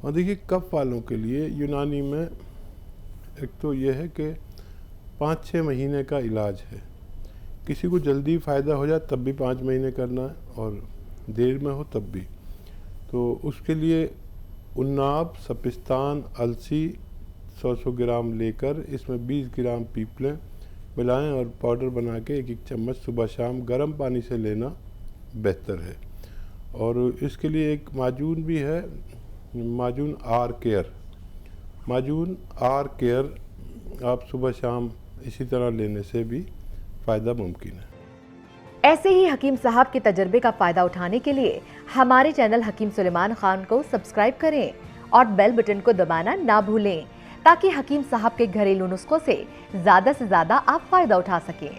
और देखिए कफ वालों के लिए यूनानी में एक तो ये है कि 5-6 महीने का इलाज है। किसी को जल्दी फ़ायदा हो जाए तब भी 5 महीने करना है, और देर में हो तब भी। तो उसके लिए उन्नाब, सपिस्तान, अलसी 100-100 ग्राम लेकर इसमें 20 ग्राम पीपलें मिलाएं और पाउडर बना के 1-1 चम्मच सुबह शाम गर्म पानी से लेना बेहतर है। और इसके लिए एक माजून भी है, माजून आर केयर। माजून आर केयर आप सुबह शाम इसी तरह लेने से भी फ़ायदा मुमकिन है। ऐसे ही हकीम साहब के तजर्बे का फ़ायदा उठाने के लिए हमारे चैनल हकीम सुलेमान खान को सब्सक्राइब करें और बेल बटन को दबाना ना भूलें, ताकि हकीम साहब के घरेलू नुस्खों से ज़्यादा आप फ़ायदा उठा सकें।